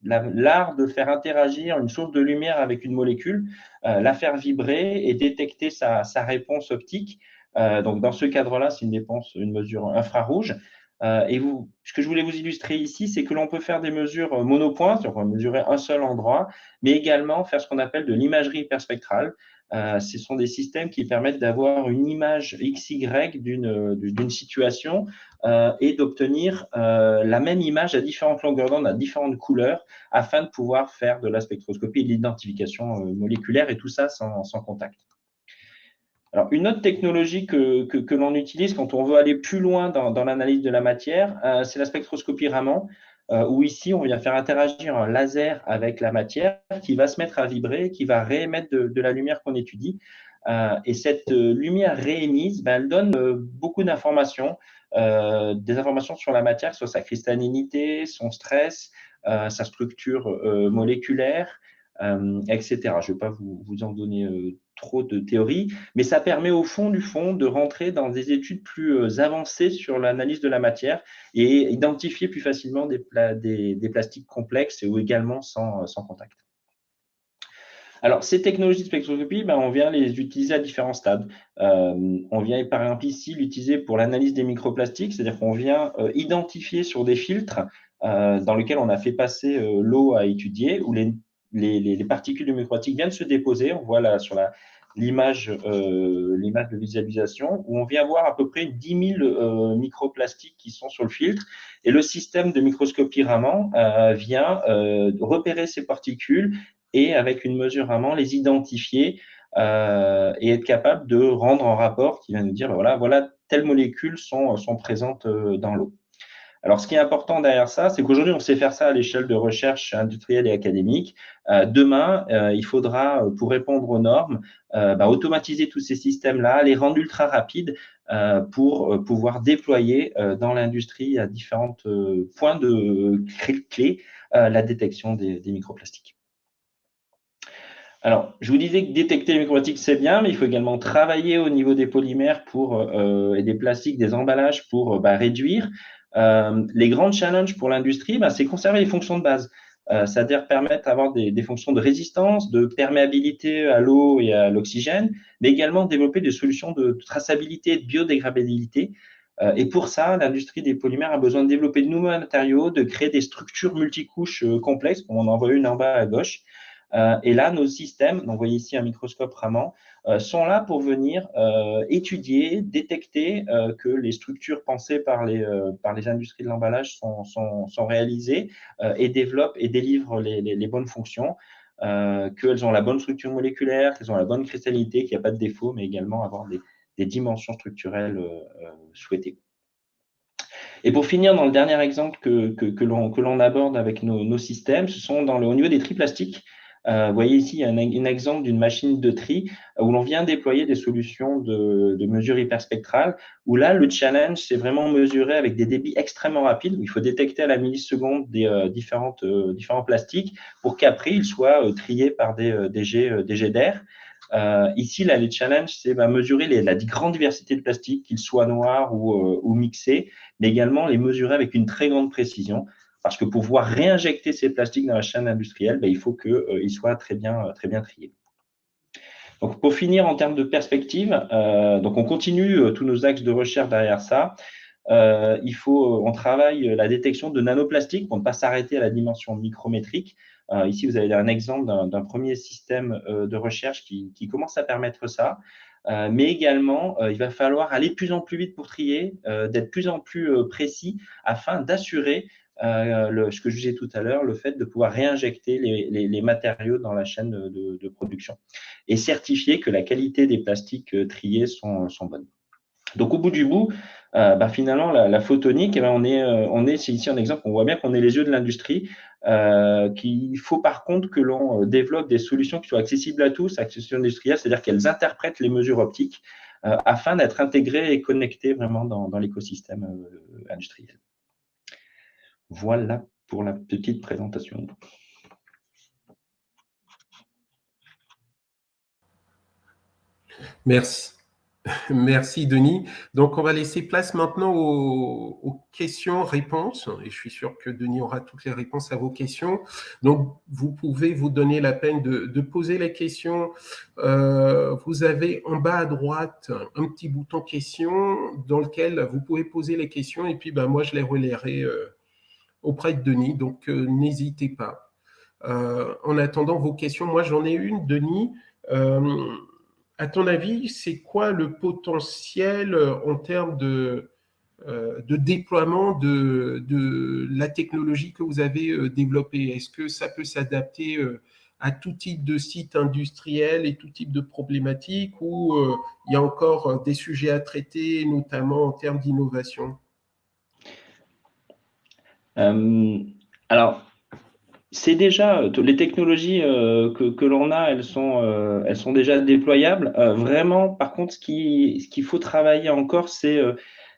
l'art de faire interagir une source de lumière avec une molécule, la faire vibrer et détecter sa réponse optique. Donc, dans ce cadre-là, c'est une mesure infrarouge. Ce que je voulais vous illustrer ici, c'est que l'on peut faire des mesures monopoints, c'est-à-dire qu'on va mesurer un seul endroit, mais également faire ce qu'on appelle de l'imagerie hyperspectrale. Ce sont des systèmes qui permettent d'avoir une image XY d'une situation et d'obtenir la même image à différentes longueurs d'onde, à différentes couleurs, afin de pouvoir faire de la spectroscopie et de l'identification moléculaire, et tout ça sans contact. Alors, une autre technologie que l'on utilise quand on veut aller plus loin dans l'analyse de la matière, c'est la spectroscopie Raman, où ici, on vient faire interagir un laser avec la matière qui va se mettre à vibrer, qui va réémettre de la lumière qu'on étudie. Et cette lumière réémise, elle donne beaucoup d'informations, des informations sur la matière, sur sa cristallinité, son stress, sa structure moléculaire, etc. Je ne vais pas vous en donner trop de théorie, mais ça permet au fond du fond de rentrer dans des études plus avancées sur l'analyse de la matière et identifier plus facilement des plastiques complexes ou également sans contact. Alors, ces technologies de spectroscopie, on vient les utiliser à différents stades. On vient, par exemple, ici, l'utiliser pour l'analyse des microplastiques, c'est-à-dire qu'on vient identifier sur des filtres dans lesquels on a fait passer l'eau à étudier, où les particules de microplastiques viennent se déposer. On voit là sur l'image de visualisation, où on vient voir à peu près 10 000 microplastiques qui sont sur le filtre. Et le système de microscopie Raman vient repérer ces particules et, avec une mesure Raman, les identifier et être capable de rendre un rapport qui va nous dire, voilà telles molécules sont présentes dans l'eau. Alors, ce qui est important derrière ça, c'est qu'aujourd'hui, on sait faire ça à l'échelle de recherche industrielle et académique. Demain, il faudra, pour répondre aux normes, automatiser tous ces systèmes-là, les rendre ultra rapides pour pouvoir déployer dans l'industrie à différents points de clés la détection des microplastiques. Alors, je vous disais que détecter les microplastiques, c'est bien, mais il faut également travailler au niveau des polymères et des plastiques, des emballages pour réduire. Les grands challenges pour l'industrie, c'est conserver les fonctions de base, c'est-à-dire permettre d'avoir des fonctions de résistance, de perméabilité à l'eau et à l'oxygène, mais également développer des solutions de traçabilité, de biodégradabilité. Et pour ça, l'industrie des polymères a besoin de développer de nouveaux matériaux, de créer des structures multicouches complexes, comme on en voit une en bas à gauche. Et là, nos systèmes, donc vous voyez ici un microscope Raman, sont là pour venir étudier, détecter que les structures pensées par les industries de l'emballage sont réalisées et développent et délivrent les bonnes fonctions, qu'elles ont la bonne structure moléculaire, qu'elles ont la bonne cristallinité, qu'il n'y a pas de défaut, mais également avoir des dimensions structurelles souhaitées. Et pour finir, dans le dernier exemple que l'on aborde avec nos systèmes, ce sont au niveau des tri plastiques. Vous voyez ici un exemple d'une machine de tri où l'on vient déployer des solutions de mesure hyperspectrale, où là, le challenge, c'est vraiment mesurer avec des débits extrêmement rapides, où il faut détecter à la milliseconde différents plastiques pour qu'après, ils soient triés par des jets d'air. Ici, là, les challenges, c'est mesurer la grande diversité de plastiques, qu'ils soient noirs ou mixés, mais également les mesurer avec une très grande précision. Parce que pour pouvoir réinjecter ces plastiques dans la chaîne industrielle, il faut qu'ils soient très bien triés. Donc, pour finir, en termes de perspective, donc on continue tous nos axes de recherche derrière ça. On travaille la détection de nanoplastiques pour ne pas s'arrêter à la dimension micrométrique. Ici, vous avez un exemple d'un premier système de recherche qui commence à permettre ça. Mais également, il va falloir aller de plus en plus vite pour trier, d'être de plus en plus précis afin d'assurer ce que je disais tout à l'heure, le fait de pouvoir réinjecter les matériaux dans la chaîne de production et certifier que la qualité des plastiques triés sont bonnes. Donc, au bout du bout, finalement, la photonique, c'est ici un exemple, on voit bien qu'on est les yeux de l'industrie, qu'il faut par contre que l'on développe des solutions qui soient accessibles à tous, accessibles industrielles, c'est-à-dire qu'elles interprètent les mesures optiques afin d'être intégrées et connectées vraiment dans l'écosystème industriel. Voilà pour la petite présentation. Merci. Merci Denis. Donc on va laisser place maintenant aux questions-réponses. Et je suis sûr que Denis aura toutes les réponses à vos questions. Donc vous pouvez vous donner la peine de poser les questions. Vous avez en bas à droite un petit bouton questions dans lequel vous pouvez poser les questions. Et puis moi je les relayerai auprès de Denis. Donc n'hésitez pas. En attendant vos questions, moi j'en ai une, Denis. À ton avis, c'est quoi le potentiel en termes de déploiement de la technologie que vous avez développée? Est-ce que ça peut s'adapter à tout type de site industriel et tout type de problématiques, ou il y a encore des sujets à traiter, notamment en termes d'innovation? Alors, c'est déjà les technologies que l'on a, elles sont déjà déployables. Vraiment, par contre, ce qu'il faut travailler encore, c'est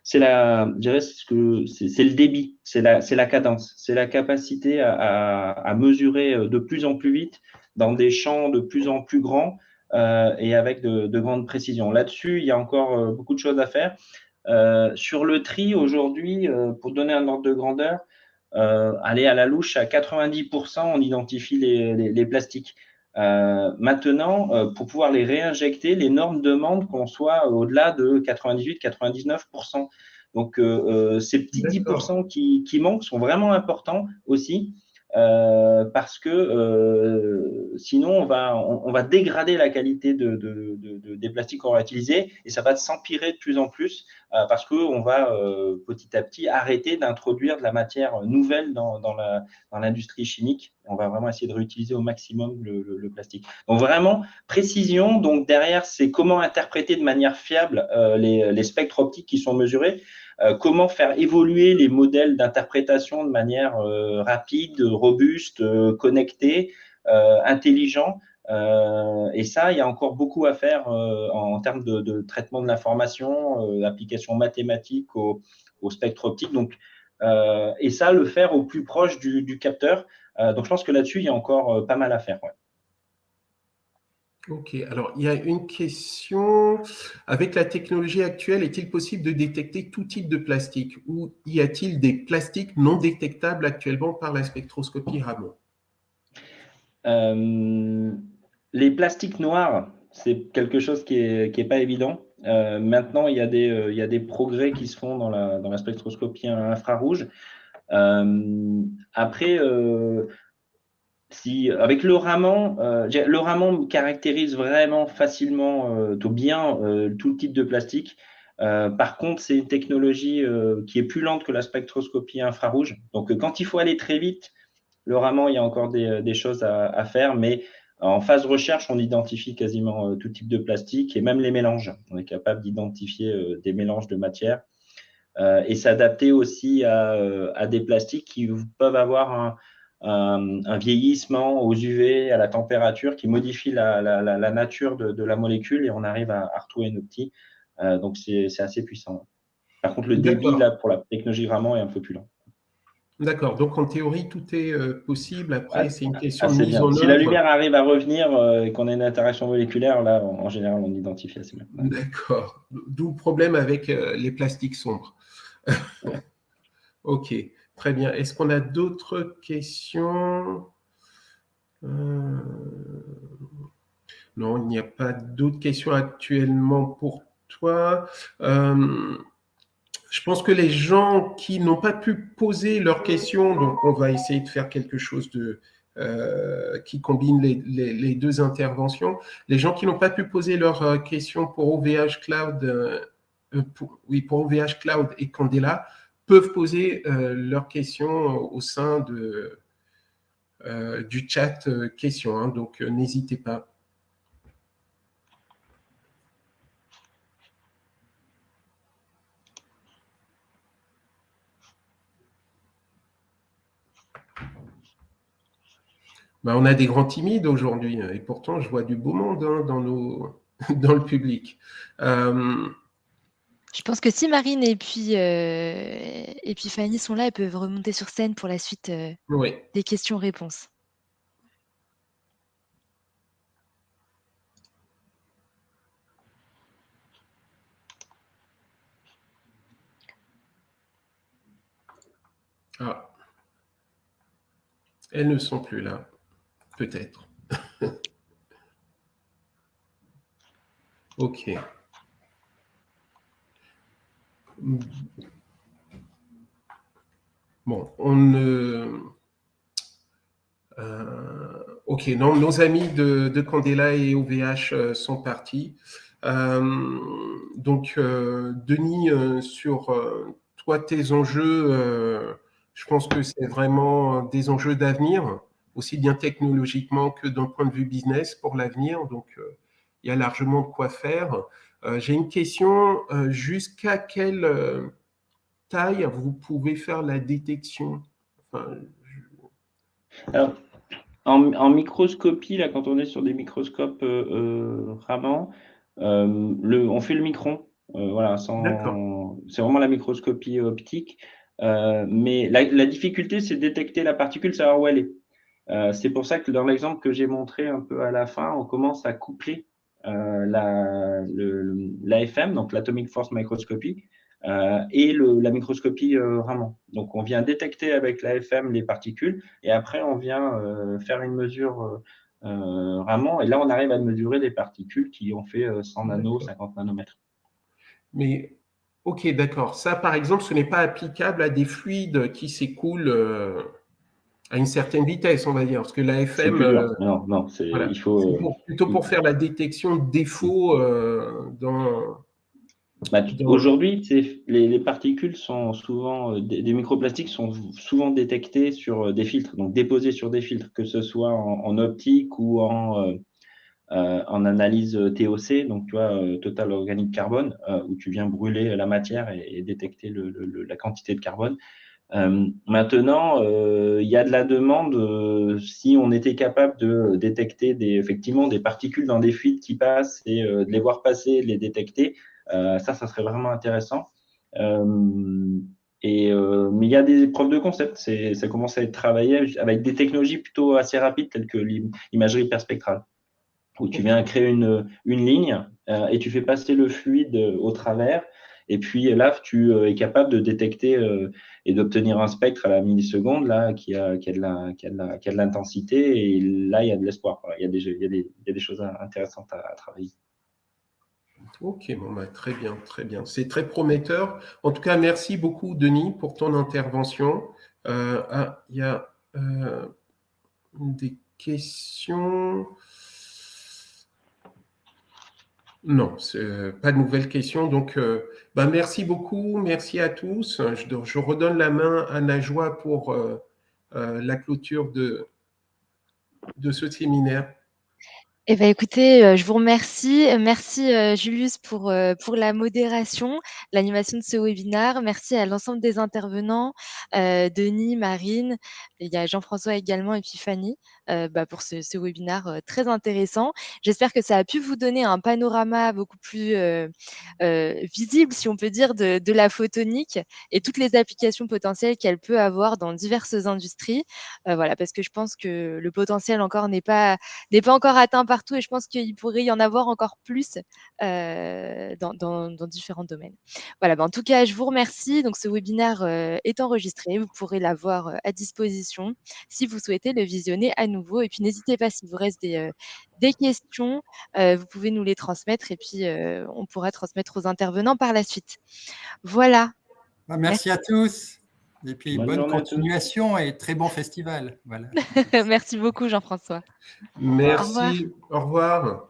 je dirais, c'est le débit, c'est la cadence, c'est la capacité à mesurer de plus en plus vite dans des champs de plus en plus grands et avec de grandes précisions. Là-dessus, il y a encore beaucoup de choses à faire. Sur le tri, aujourd'hui, pour donner un ordre de grandeur, aller à la louche, à 90%, on identifie les plastiques. Maintenant, pour pouvoir les réinjecter, les normes demandent qu'on soit au-delà de 98-99%. Donc, ces petits 10% qui manquent sont vraiment importants aussi. Parce que sinon, on va dégrader la qualité des plastiques qu'on va utiliser et ça va s'empirer de plus en plus parce qu'on va petit à petit arrêter d'introduire de la matière nouvelle dans l'industrie chimique. On va vraiment essayer de réutiliser au maximum le plastique. Donc vraiment, précision. Donc derrière, c'est comment interpréter de manière fiable les spectres optiques qui sont mesurés. Comment faire évoluer les modèles d'interprétation de manière rapide, robuste, connectée, intelligent. Et ça, il y a encore beaucoup à faire en termes de traitement de l'information, d'application mathématique au spectre optique. Donc, et ça, le faire au plus proche du capteur. Donc, je pense que là-dessus, il y a encore pas mal à faire. Ouais. Ok, alors il y a une question. Avec la technologie actuelle, est-il possible de détecter tout type de plastique, ou y a-t-il des plastiques non détectables actuellement par la spectroscopie Raman? Les plastiques noirs, c'est quelque chose qui est pas évident. Maintenant, il y a des progrès qui se font dans la spectroscopie infrarouge. Après, avec le Raman caractérise vraiment facilement tout bien tout le type de plastique. Par contre, c'est une technologie qui est plus lente que la spectroscopie infrarouge. Donc, quand il faut aller très vite, le Raman, il y a encore des choses à faire, mais en phase recherche, on identifie quasiment tout type de plastique et même les mélanges. On est capable d'identifier des mélanges de matières et s'adapter aussi à des plastiques qui peuvent avoir un vieillissement aux UV, à la température, qui modifie la nature de la molécule et on arrive à retrouver nos petits. Donc, c'est assez puissant. Par contre, le débit, là, pour la technologie Raman, est un peu plus lent. D'accord, donc en théorie, tout est possible. Après, c'est une question de assez mise bien. en Si la œuvre. lumière arrive à revenir et qu'on a une interaction moléculaire, là, en général, on identifie assez bien. D'accord, d'où le problème avec les plastiques sombres. Ok, très bien. Est-ce qu'on a d'autres questions? Non, il n'y a pas d'autres questions actuellement pour toi. Je pense que les gens qui n'ont pas pu poser leurs questions, donc on va essayer de faire quelque chose qui combine les deux interventions. Les gens qui n'ont pas pu poser leurs questions pour OVH Cloud, pour OVH Cloud et Candela, peuvent poser leurs questions au sein du chat questions. Hein, donc n'hésitez pas. On a des grands timides aujourd'hui, et pourtant je vois du beau monde dans le public. Je pense que si Marine et puis Fanny sont là, elles peuvent remonter sur scène pour la suite Oui. des questions-réponses. Ah, elles ne sont plus là, peut-être. Ok. Bon, ok, non, nos amis de Candela et OVH sont partis. Donc, Denis, sur toi, tes enjeux, je pense que c'est vraiment des enjeux d'avenir, aussi bien technologiquement que d'un point de vue business pour l'avenir. Donc, il y a largement de quoi faire. J'ai une question, jusqu'à quelle taille vous pouvez faire la détection? Enfin, Alors, en microscopie, là, quand on est sur des microscopes Raman, on fait le micron. Voilà, d'accord. c'est vraiment la microscopie optique. Mais la difficulté, c'est de détecter la particule, savoir où elle est. C'est pour ça que dans l'exemple que j'ai montré un peu à la fin, on commence à coupler l'AFM, donc l'Atomic Force Microscopy, et la microscopie Raman. Donc, on vient détecter avec l'AFM les particules et après, on vient faire une mesure Raman. Et là, on arrive à mesurer des particules qui ont fait 100 nanos, 50 nanomètres. Mais, ok, d'accord. Ça, par exemple, ce n'est pas applicable à des fluides qui s'écoulent à une certaine vitesse, on va dire. Parce que C'est l'AFM, plus dur. Non, voilà, il faut. plutôt pour faire la détection de défauts dans. Aujourd'hui, les particules sont souvent, des microplastiques sont souvent détectés sur des filtres, donc déposés sur des filtres, que ce soit en optique ou en analyse TOC, donc tu vois, Total Organic Carbone, où tu viens brûler la matière et détecter la quantité de carbone. Maintenant, il y a de la demande, si on était capable de détecter effectivement des particules dans des fuites qui passent et de les voir passer, de les détecter, ça serait vraiment intéressant. Mais il y a des preuves de concept, ça commence à être travaillé avec des technologies plutôt assez rapides telles que l'imagerie perspectrale, où tu viens créer une ligne et tu fais passer le fluide au travers. Et puis là, tu es capable de détecter et d'obtenir un spectre à la milliseconde là, qui a de l'intensité. Et là, il y a de l'espoir. Il y a des choses intéressantes à travailler. Ok, bon, bah, très bien, très bien. C'est très prometteur. En tout cas, merci beaucoup, Denis, pour ton intervention. Il y a des questions. Non, pas de nouvelles questions. Donc, merci beaucoup. Merci à tous. Je redonne la main à Najwa pour la clôture de ce séminaire. Eh ben, écoutez, je vous remercie. Merci, Julius pour la modération, l'animation de ce webinaire. Merci à l'ensemble des intervenants, Denis, Marine, il y a Jean-François également et puis Fanny, pour ce webinaire, très intéressant. J'espère que ça a pu vous donner un panorama beaucoup plus visible, si on peut dire, de la photonique et toutes les applications potentielles qu'elle peut avoir dans diverses industries. Voilà, parce que je pense que le potentiel encore n'est pas encore atteint partout et je pense qu'il pourrait y en avoir encore plus dans différents domaines. Voilà, en tout cas, je vous remercie. Donc, ce webinaire est enregistré. Vous pourrez l'avoir à disposition si vous souhaitez le visionner à nouveau. Et puis, n'hésitez pas, s'il vous reste des questions, vous pouvez nous les transmettre et puis on pourra transmettre aux intervenants par la suite. Voilà. Merci à tous. Et puis, bonne journée à tous. continuation et très bon festival. Voilà. Merci beaucoup, Jean-François. Merci. Au revoir.